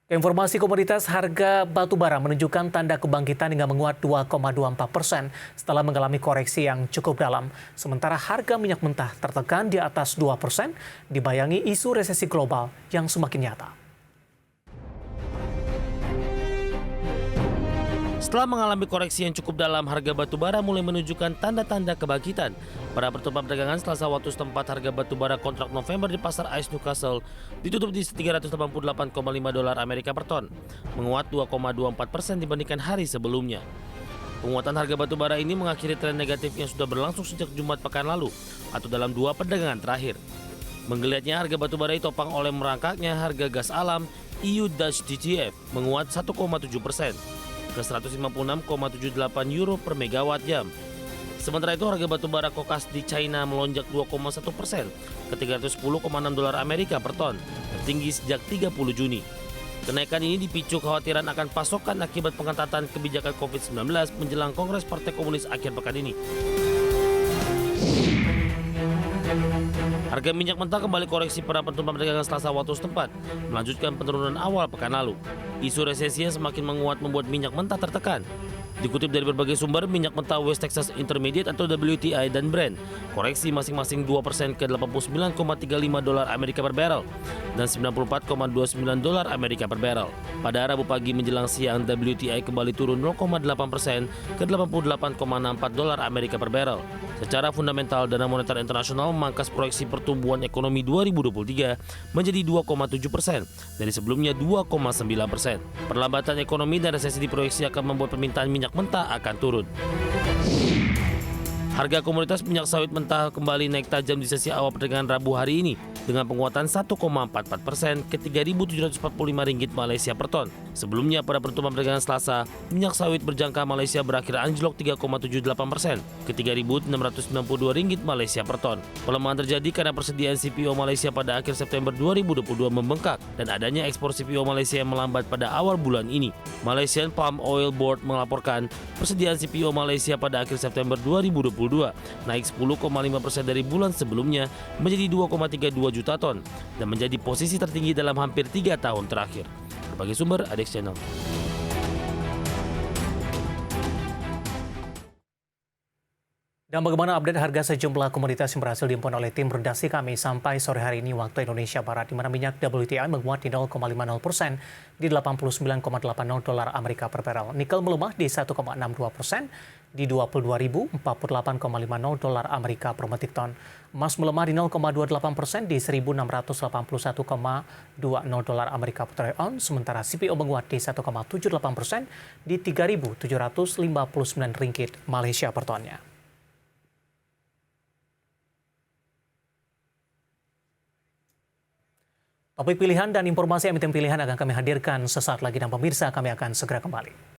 Informasi komoditas harga batu bara menunjukkan tanda kebangkitan hingga menguat 2,24% setelah mengalami koreksi yang cukup dalam. Sementara harga minyak mentah tertekan di atas 2%, dibayangi isu resesi global yang semakin nyata. Setelah mengalami koreksi yang cukup dalam, harga batu bara mulai menunjukkan tanda-tanda kebangkitan. Pada pertemuan perdagangan Selasa waktu setempat, harga batu bara kontrak November di pasar ICE Newcastle ditutup di $388,5 Amerika per ton, menguat 2,24% dibandingkan hari sebelumnya. Penguatan harga batu bara ini mengakhiri tren negatif yang sudah berlangsung sejak Jumat pekan lalu atau dalam 2 perdagangan terakhir. Menggeliatnya harga batu bara ditopang oleh merangkaknya harga gas alam EU Dutch TTF menguat 1,7% ke 156,78 euro per megawatt jam. Sementara itu harga batu bara kokas di China melonjak 2,1% ke $310,6 Amerika per ton, tertinggi sejak 30 Juni. Kenaikan ini dipicu kekhawatiran akan pasokan akibat pengetatan kebijakan COVID-19 menjelang Kongres Partai Komunis akhir pekan ini. Harga minyak mentah kembali koreksi pada pertemuan perdagangan Selasa waktu setempat, melanjutkan penurunan awal pekan lalu. Isu resesi yang semakin menguat membuat minyak mentah tertekan. Dikutip dari berbagai sumber, minyak mentah West Texas Intermediate atau WTI dan Brent koreksi masing-masing 2% ke $89,35 Amerika per barrel dan $94,29 Amerika per barrel. Pada Rabu pagi menjelang siang, WTI kembali turun 0,8% ke $88,64 Amerika per barrel. Secara fundamental, Dana Moneter Internasional memangkas proyeksi pertumbuhan ekonomi 2023 menjadi 2,7% dari sebelumnya 2,9%. Perlambatan ekonomi dan resesi diproyeksi akan membuat permintaan minyak mentah akan turun. Harga komoditas minyak sawit mentah kembali naik tajam di sesi awal perdagangan Rabu hari ini dengan penguatan 1,44% ke Rp3.745 Malaysia per ton. Sebelumnya pada pertemuan perdagangan Selasa, minyak sawit berjangka Malaysia berakhir anjlok 3,78% ke Rp3.692 Malaysia per ton. Pelemahan terjadi karena persediaan CPO Malaysia pada akhir September 2022 membengkak dan adanya ekspor CPO Malaysia yang melambat pada awal bulan ini. Malaysian Palm Oil Board melaporkan persediaan CPO Malaysia pada akhir September 2022 naik 10,5% dari bulan sebelumnya menjadi 2,32 juta ton dan menjadi posisi tertinggi dalam hampir 3 tahun terakhir. Berbagai sumber, Adex Channel. Dan bagaimana update harga sejumlah komoditas yang berhasil diimpun oleh tim redaksi kami sampai sore hari ini waktu Indonesia Barat, di mana minyak WTI menguat di 0,50% di $89,80 Amerika per barrel. Nikel melemah di 1,62% di $22.048,50 Amerika per metrik ton. Emas melemah di 0,28% di $1.681,20 Amerika per troy ounce, sementara CPO menguat di 1,78% di Rp3.759 Malaysia per tonnya. Topik pilihan dan informasi emiten pilihan akan kami hadirkan sesaat lagi, dan pemirsa, kami akan segera kembali.